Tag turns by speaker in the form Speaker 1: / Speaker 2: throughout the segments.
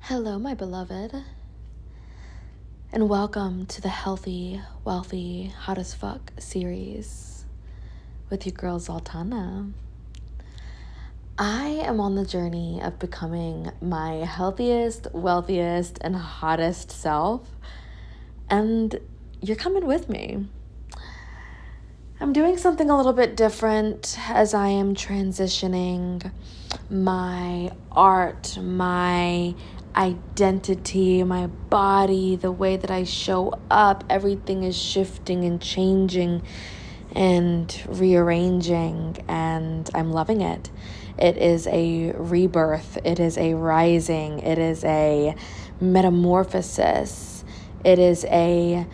Speaker 1: Hello, my beloved, and welcome to the Healthy, Wealthy, Hot as Fuck series with your girl SZALTANA. I am on the journey of becoming my healthiest, wealthiest, and hottest self, and you're coming with me. I'm doing something a little bit different as I am transitioning my art, my identity, my body, the way that I show up. Everything is shifting and changing and rearranging, and I'm loving it. It is a rebirth. It is a rising. It is a metamorphosis. It is a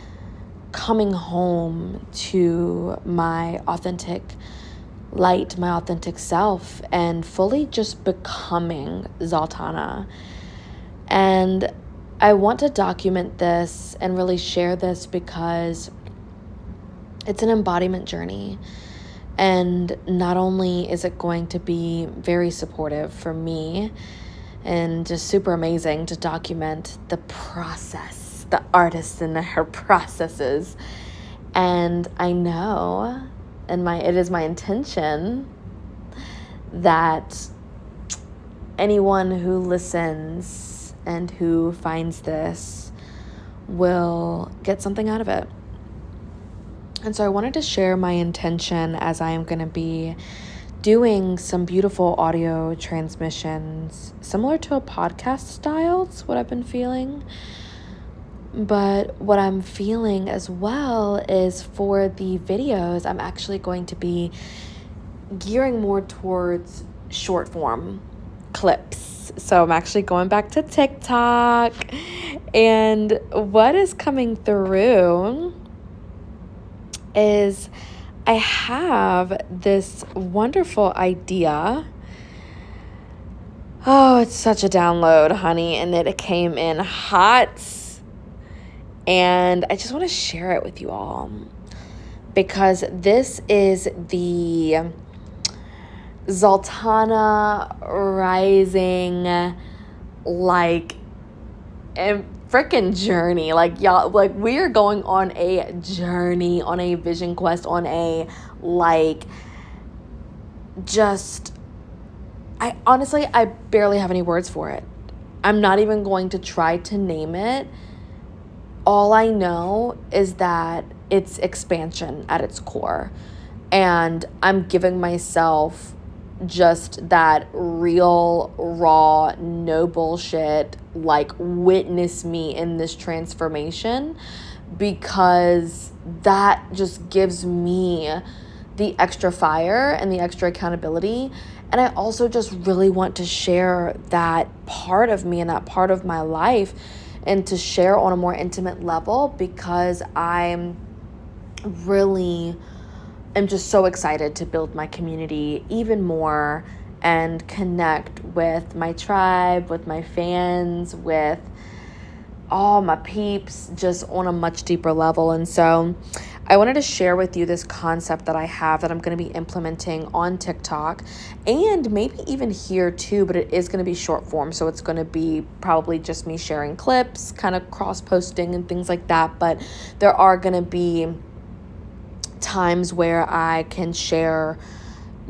Speaker 1: coming home to my authentic light, my authentic self, and fully just becoming SZALTANA. And I want to document this and really share this because it's an embodiment journey. And not only is it going to be very supportive for me and just super amazing to document the process, the artist and her processes. And I know, and it is my intention that anyone who listens and who finds this will get something out of it. And so I wanted to share my intention as I am going to be doing some beautiful audio transmissions, similar to a podcast style. It's what I've been feeling. But what I'm feeling as well is for the videos, I'm actually going to be gearing more towards short form clips. So I'm actually going back to TikTok, and what is coming through is I have this wonderful idea. Oh, it's such a download, honey, and it came in hot. And I just want to share it with you all because this is the SZALTANA rising, like, freaking journey. Like, y'all, like, we are going on a journey, on a vision quest, on a, like, just, I barely have any words for it. I'm not even going to try to name it. All I know is that it's expansion at its core. And I'm giving myself just that real, raw, no bullshit, like, witness me in this transformation, because that just gives me the extra fire and the extra accountability. And I also just really want to share that part of me and that part of my life, and to share on a more intimate level, because I'm just so excited to build my community even more and connect with my tribe, with my fans, with all my peeps, just on a much deeper level. And so I wanted to share with you this concept that I have that I'm going to be implementing on TikTok and maybe even here too, but it is going to be short form. So it's going to be probably just me sharing clips, kind of cross posting and things like that. But there are going to be times where I can share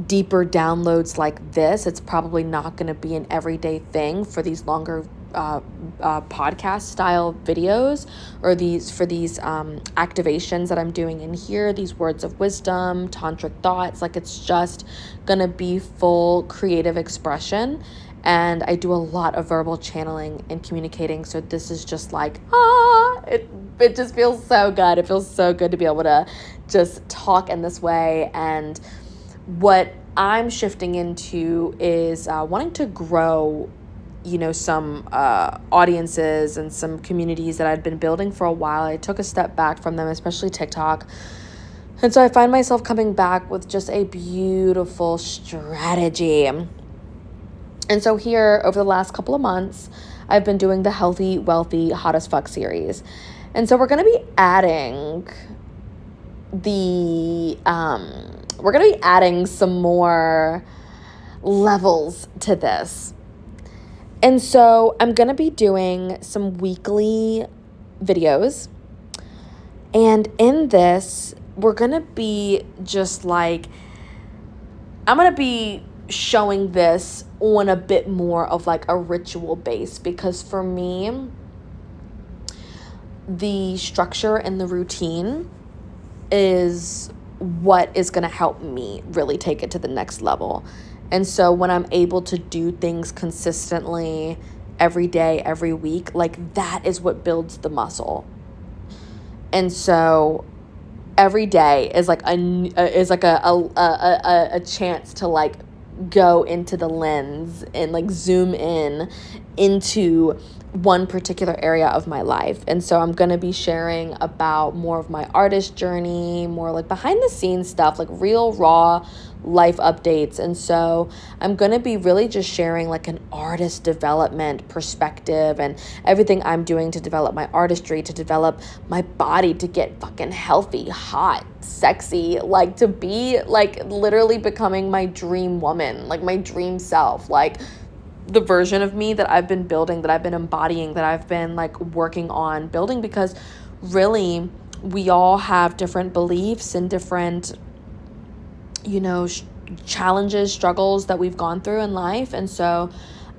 Speaker 1: deeper downloads like this. It's probably not going to be an everyday thing for these longer podcast style videos, or these activations that I'm doing in here, these words of wisdom, tantric thoughts. Like, it's just gonna be full creative expression, and I do a lot of verbal channeling and communicating. So this is just like, it just feels so good. It feels so good to be able to just talk in this way. And what I'm shifting into is wanting to grow, some audiences and some communities that I'd been building for a while. I took a step back from them, especially TikTok. And so I find myself coming back with just a beautiful strategy. And so here, over the last couple of months, I've been doing the Healthy, Wealthy, Hot as Fuck series. And so we're going to be adding some more levels to this. And so I'm going to be doing some weekly videos. And in this, we're going to be just like, I'm going to be showing this on a bit more of like a ritual base, because for me, the structure and the routine is what is going to help me really take it to the next level. And so when I'm able to do things consistently every day, every week, like that is what builds the muscle. And so every day is like a chance to like go into the lens and like zoom in into one particular area of my life. And so I'm going to be sharing about more of my artist journey, more like behind the scenes stuff, like real raw life updates. And so I'm going to be really just sharing like an artist development perspective and everything I'm doing to develop my artistry, to develop my body, to get fucking healthy, hot, sexy, like to be like literally becoming my dream woman, like my dream self, like the version of me that I've been building, that I've been embodying, that I've been like working on building, because really we all have different beliefs and different, challenges, struggles that we've gone through in life. And so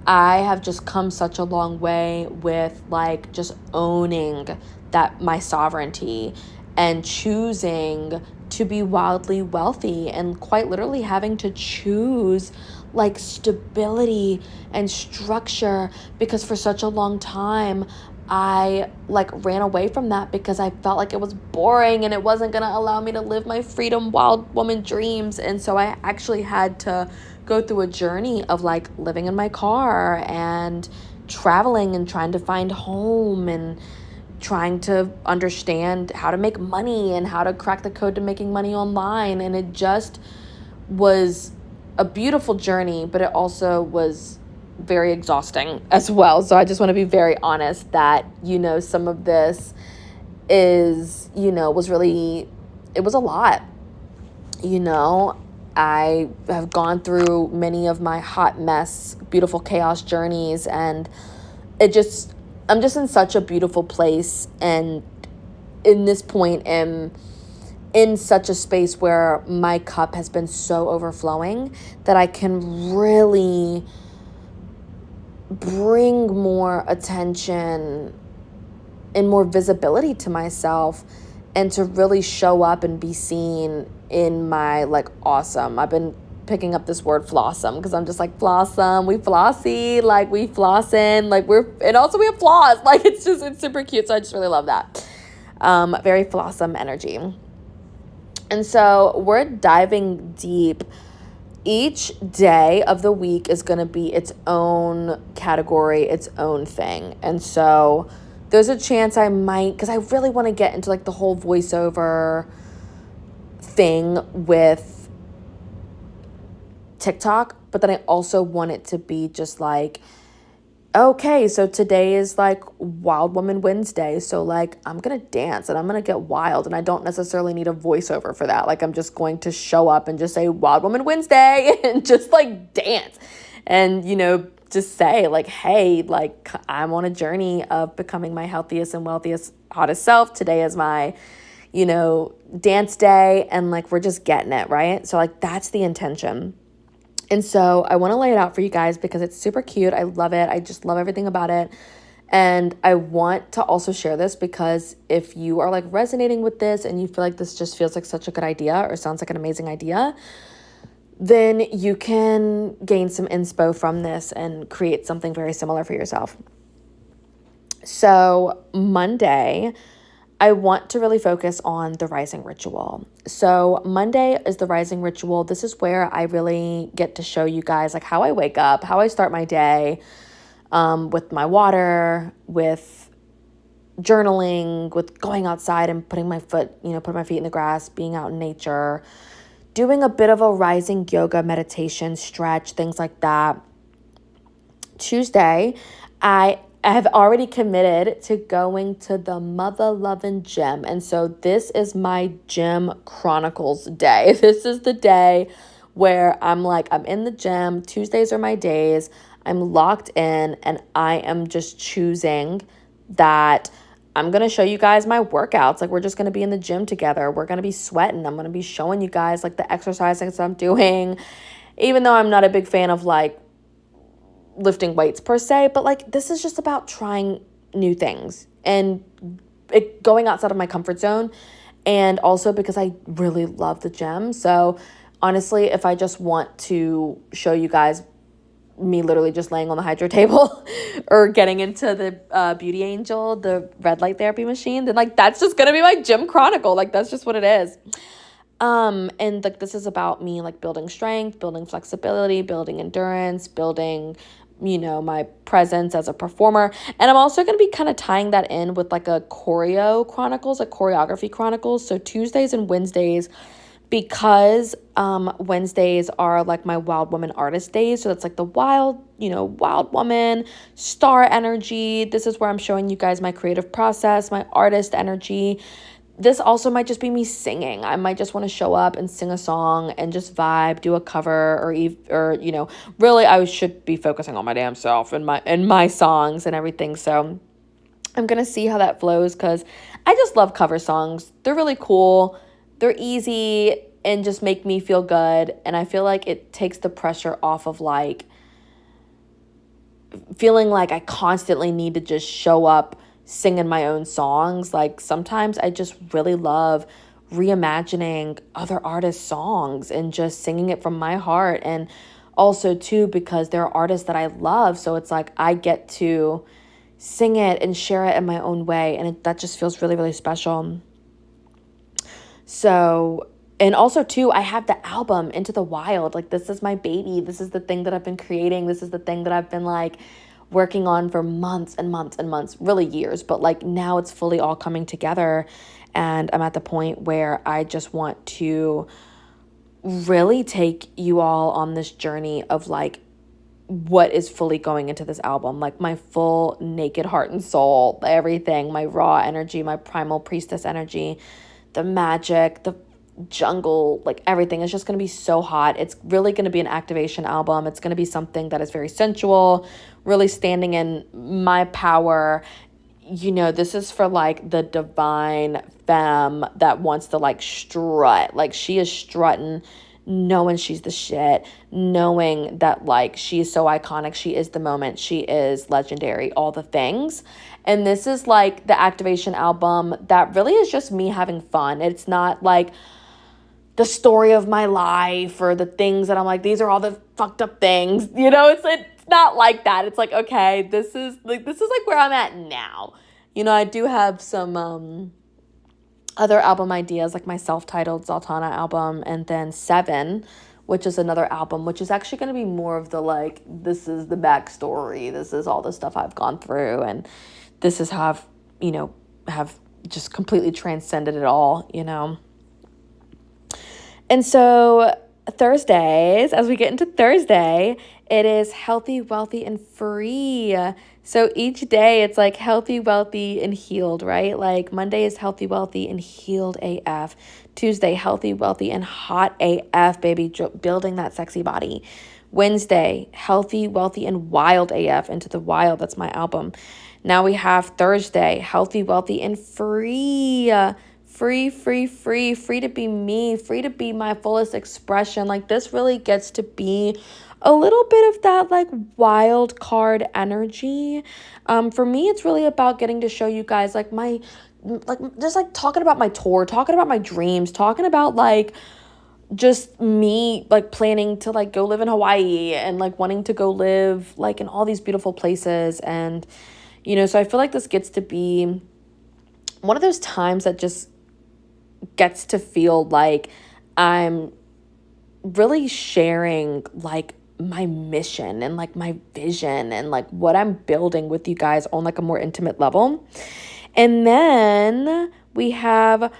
Speaker 1: I have just come such a long way with like just owning that my sovereignty and choosing to be wildly wealthy, and quite literally having to choose like stability and structure, because for such a long time I like ran away from that because I felt like it was boring and it wasn't going to allow me to live my freedom wild woman dreams. And so I actually had to go through a journey of like living in my car and traveling and trying to find home and trying to understand how to make money and how to crack the code to making money online. And it just was a beautiful journey, but it also was very exhausting as well. So I just want to be very honest that, some of this is, was really, it was a lot. I have gone through many of my hot mess, beautiful chaos journeys, and I'm just in such a beautiful place, and in this point am in such a space where my cup has been so overflowing that I can really bring more attention and more visibility to myself, and to really show up and be seen in my like awesome. I've been picking up this word flossom, because I'm just like, flossom, we flossy, like we flossin', like and also we have flaws, like it's super cute. So I just really love that. Very flossom energy. And so we're diving deep. Each day of the week is going to be its own category, its own thing. And so there's a chance I might, because I really want to get into like the whole voiceover thing with TikTok, but then I also want it to be just like, okay, so today is like Wild Woman Wednesday. So like I'm going to dance and I'm going to get wild, and I don't necessarily need a voiceover for that. Like I'm just going to show up and just say Wild Woman Wednesday and just like dance and, just say like, hey, like I'm on a journey of becoming my healthiest and wealthiest, hottest self. Today is my, dance day, and like we're just getting it, right? So like that's the intention. And so I want to lay it out for you guys because it's super cute. I love it. I just love everything about it. And I want to also share this because if you are like resonating with this and you feel like this just feels like such a good idea or sounds like an amazing idea, then you can gain some inspo from this and create something very similar for yourself. So Monday, I want to really focus on the rising ritual. So Monday is the rising ritual. This is where I really get to show you guys like how I wake up, how I start my day, with my water, with journaling, with going outside and putting my feet in the grass, being out in nature, doing a bit of a rising yoga meditation, stretch, things like that. Tuesday, I have already committed to going to the mother loving gym. And so this is my gym chronicles day. This is the day where I'm in the gym. Tuesdays are my days. I'm locked in, and I am just choosing that I'm going to show you guys my workouts. Like, we're just going to be in the gym together. We're going to be sweating. I'm going to be showing you guys like the exercises I'm doing, even though I'm not a big fan of like lifting weights per se, but like this is just about trying new things and going outside of my comfort zone. And also because I really love the gym. So honestly, if I just want to show you guys me literally just laying on the hydro table or getting into the Beauty Angel, the red light therapy machine, then like that's just gonna be my gym chronicle. Like that's just what it is. And like this is about me like building strength, building flexibility, building endurance, building, you know, my presence as a performer. And I'm also going to be kind of tying that in with like a choreo chronicles, like choreography chronicles. So Tuesdays and Wednesdays, because Wednesdays are like my wild woman artist days. So that's like the wild, you know, wild woman, star energy. This is where I'm showing you guys my creative process, my artist energy. This also might just be me singing. I might just want to show up and sing a song and just vibe, do a cover, or you know, really I should be focusing on my damn self and my songs and everything. So I'm going to see how that flows, cuz I just love cover songs. They're really cool. They're easy and just make me feel good, and I feel like it takes the pressure off of like feeling like I constantly need to just show up singing my own songs. Like sometimes I just really love reimagining other artists' songs and just singing it from my heart. And also too, because there are artists that I love, so it's like I get to sing it and share it in my own way, and that just feels really, really special. So, and also too, I have the album Into the Wild. Like this is my baby. This is the thing that I've been creating. This is the thing that I've been like working on for months and months and months, really years, but like now it's fully all coming together, and I'm at the point where I just want to really take you all on this journey of like what is fully going into this album, like my full naked heart and soul, everything, my raw energy, my primal priestess energy, the magic, the jungle, like everything is just going to be so hot. It's really going to be an activation album. It's going to be something that is very sensual, really standing in my power. You know, this is for like the divine femme that wants to like strut. Like she is strutting, knowing she's the shit, knowing that like she is so iconic, she is the moment, she is legendary, all the things. And this is like the activation album that really is just me having fun. It's not like the story of my life or the things that I'm like, these are all the fucked up things, you know. It's not like that. It's like, okay, this is like where I'm at now. You know, I do have some other album ideas, like my self-titled SZALTANA album, and then 7, which is another album, which is actually going to be more of the like, this is the backstory, this is all the stuff I've gone through, and this is how I've, you know, have just completely transcended it all, you know. And so Thursdays, as we get into Thursday, it is healthy, wealthy, and free. So each day it's like healthy, wealthy, and healed, right? Like Monday is healthy, wealthy, and healed AF. Tuesday, healthy, wealthy, and hot AF, baby, building that sexy body. Wednesday, healthy, wealthy, and wild AF, Into the Wild. That's my album. Now we have Thursday, healthy, wealthy, and free. Free, free, free, free to be me, free to be my fullest expression. Like this really gets to be a little bit of that like wild card energy. For me, it's really about getting to show you guys like my, like just like talking about my tour, talking about my dreams, talking about like just me like planning to like go live in Hawaii and like wanting to go live like in all these beautiful places. And, you know, so I feel like this gets to be one of those times that just gets to feel like I'm really sharing like my mission and like my vision and like what I'm building with you guys on like a more intimate level. And then we have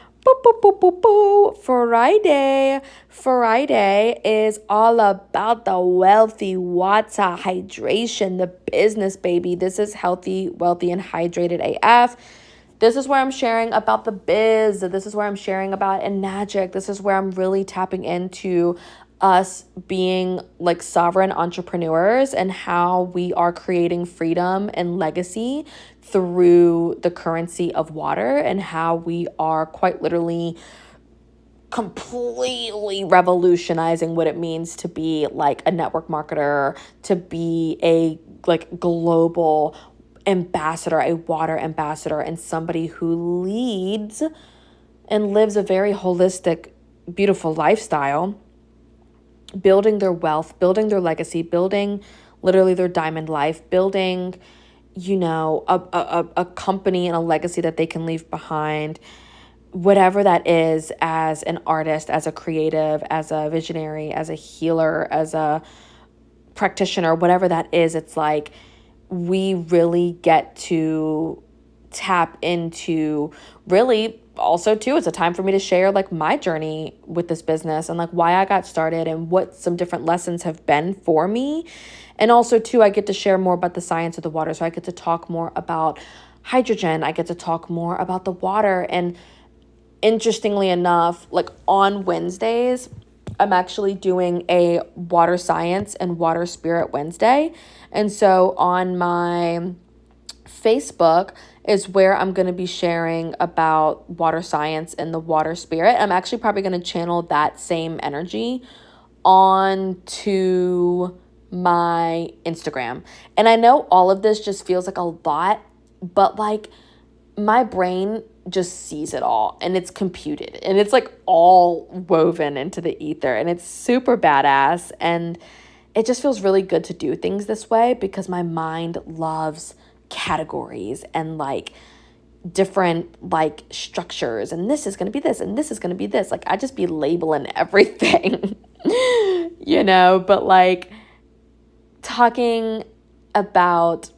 Speaker 1: Friday. Friday is all about the wealthy water hydration, the business, baby. This is healthy, wealthy, and hydrated AF. This is where I'm sharing about the biz. This is where I'm sharing about Enagic. This is where I'm really tapping into us being like sovereign entrepreneurs and how we are creating freedom and legacy through the currency of water, and how we are quite literally completely revolutionizing what it means to be like a network marketer, to be a like global ambassador, a water ambassador, and somebody who leads and lives a very holistic, beautiful lifestyle, building their wealth, building their legacy, building literally their diamond life, building, a company and a legacy that they can leave behind, whatever that is, as an artist, as a creative, as a visionary, as a healer, as a practitioner, whatever that is. It's like we really get to tap into, really also too, it's a time for me to share like my journey with this business and like why I got started and what some different lessons have been for me. And also too, I get to share more about the science of the water. So I get to talk more about hydrogen. I get to talk more about the water. And interestingly enough, like on Wednesdays, I'm actually doing a water science and water spirit Wednesday. And so on my Facebook is where I'm going to be sharing about water science and the water spirit. I'm actually probably going to channel that same energy onto my Instagram. And I know all of this just feels like a lot, but like my brain just sees it all and it's computed and it's like all woven into the ether, and it's super badass. And it just feels really good to do things this way because my mind loves categories and like different like structures, and this is going to be this and this is going to be this. Like I just be labeling everything, but like talking about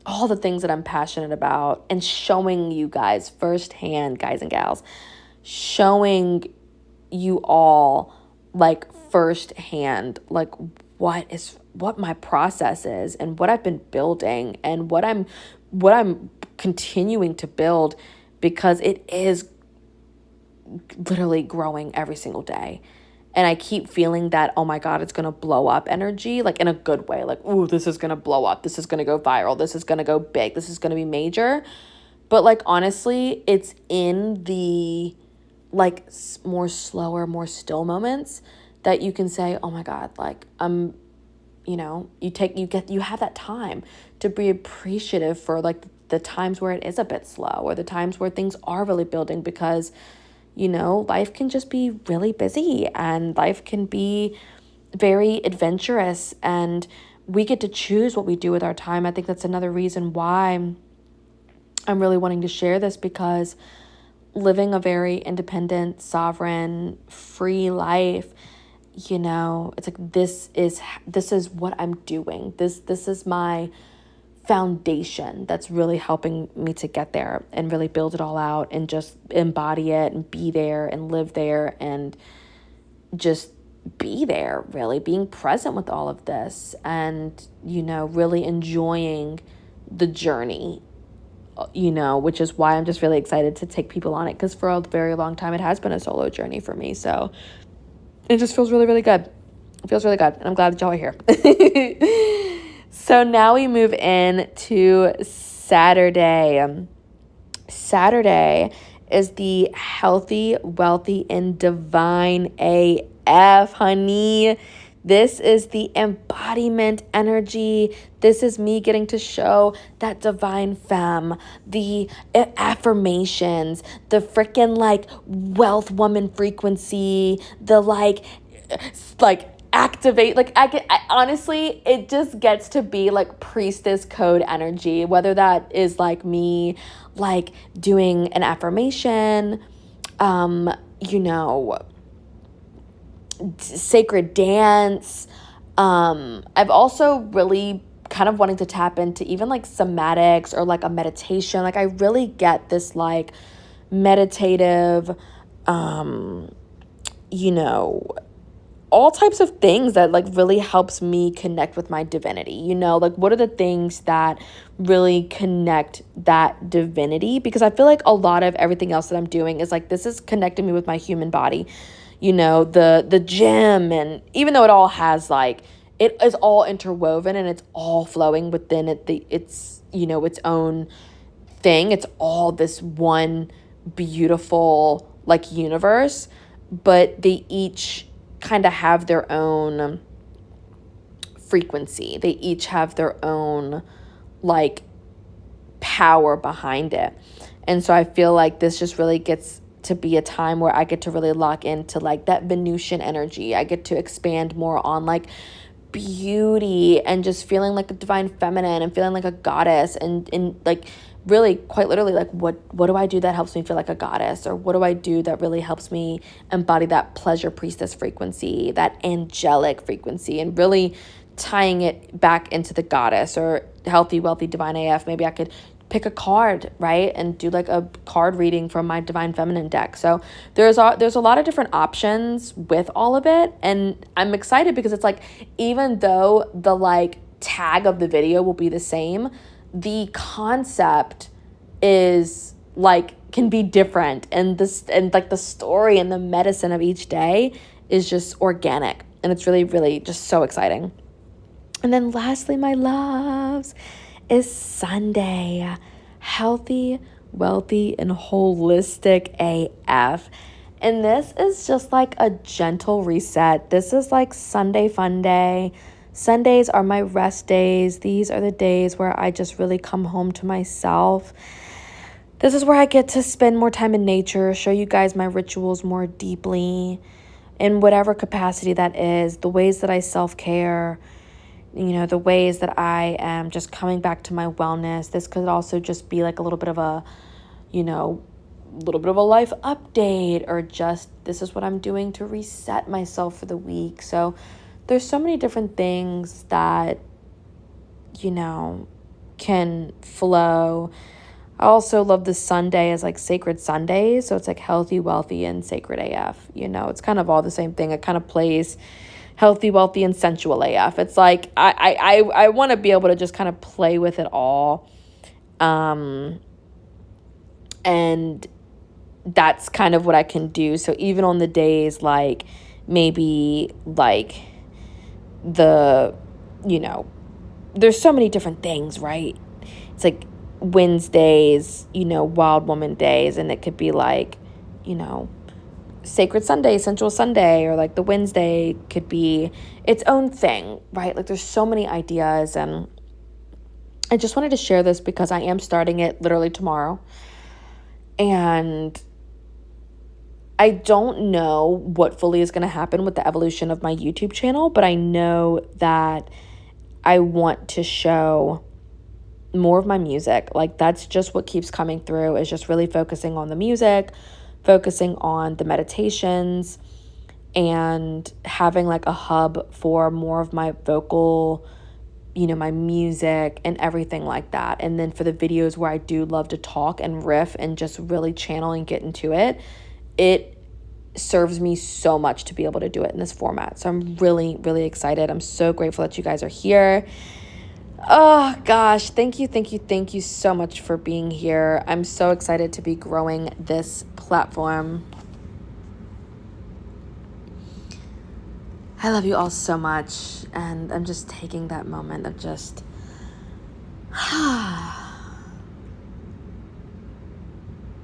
Speaker 1: all the things that I'm passionate about and showing you guys firsthand, guys and gals, showing you all like firsthand, like what my process is and what I've been building and what I'm continuing to build, because it is literally growing every single day. And I keep feeling that, oh my God, it's going to blow up energy, like in a good way. Like, ooh, this is going to blow up. This is going to go viral. This is going to go big. This is going to be major. But like, honestly, it's in the like more slower, more still moments that you can say, oh my God, like you have that time to be appreciative for like the times where it is a bit slow, or the times where things are really building, because life can just be really busy and life can be very adventurous, and we get to choose what we do with our time. I think that's another reason why I'm really wanting to share this, because living a very independent, sovereign, free life, it's like this is what I'm doing. This is my foundation that's really helping me to get there and really build it all out and just embody it and be there and live there and just be there, really being present with all of this and, really enjoying the journey, which is why I'm just really excited to take people on it, because for a very long time it has been a solo journey for me. So it just feels really, really good. It feels really good. And I'm glad that y'all are here. So now we move in to Saturday. Saturday is the healthy, wealthy, and divine AF, honey. This is the embodiment energy. This is me getting to show that divine femme, the affirmations, the freaking like wealth woman frequency, the like activate, like I honestly, it just gets to be like priestess code energy, whether that is like me like doing an affirmation, sacred dance. I've also really kind of wanting to tap into even like somatics or like a meditation. Like I really get this like meditative, all types of things that like really helps me connect with my divinity, like what are the things that really connect that divinity? Because I feel like a lot of everything else that I'm doing is like, this is connecting me with my human body. the gym. And even though it all has like, it is all interwoven and it's all flowing within it's its own thing. It's all this one beautiful like universe, but they each kind of have their own frequency. They each have their own like power behind it. And so I feel like this just really gets to be a time where I get to really lock into like that Venusian energy. I get to expand more on like beauty and just feeling like a divine feminine and feeling like a goddess, and like really quite literally like what do I do that helps me feel like a goddess, or what do I do that really helps me embody that pleasure priestess frequency, that angelic frequency, and really tying it back into the goddess or healthy, wealthy, divine AF. Maybe I could pick a card, right, and do like a card reading from my divine feminine deck. So there's a lot of different options with all of it, and I'm excited because it's like, even though the like tag of the video will be the same, the concept is like can be different, and like the story and the medicine of each day is just organic, and it's really, really just so exciting. And then lastly, my loves, is Sunday. Healthy, wealthy, and holistic AF. And this is just like a gentle reset. This is like Sunday fun day. Sundays are my rest days. These are the days where I just really come home to myself. This is where I get to spend more time in nature, show you guys my rituals more deeply, in whatever capacity that is, the ways that I self-care, the ways that I am just coming back to my wellness. This could also just be like a little bit of a life update, or just this is what I'm doing to reset myself for the week. So there's so many different things that, can flow. I also love the Sunday as like sacred Sundays. So it's like healthy, wealthy, and sacred AF. It's kind of all the same thing. It kind of plays healthy, wealthy, and sensual AF. It's like I want to be able to just kind of play with it all. And that's kind of what I can do. So even on the days like maybe like there's so many different things, right? It's like Wednesdays, Wild Woman days, and it could be like, Sacred Sunday, Sensual Sunday, or like the Wednesday could be its own thing, right? Like there's so many ideas, and I just wanted to share this because I am starting it literally tomorrow. And I don't know what fully is going to happen with the evolution of my YouTube channel, but I know that I want to show more of my music. Like that's just what keeps coming through, is just really focusing on the music, focusing on the meditations, and having like a hub for more of my vocal, my music and everything like that. And then for the videos where I do love to talk and riff and just really channel and get into it, it serves me so much to be able to do it in this format. So I'm really, really excited. I'm so grateful that you guys are here. Oh gosh, thank you so much for being here. I'm so excited to be growing this platform. I love you all so much, and I'm just taking that moment of just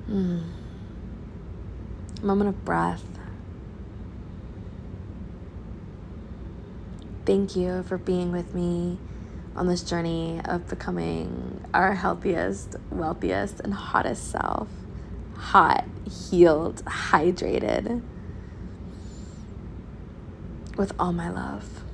Speaker 1: moment of breath. Thank you for being with me on this journey of becoming our healthiest, wealthiest, and hottest self. Hot, healed, hydrated, with all my love.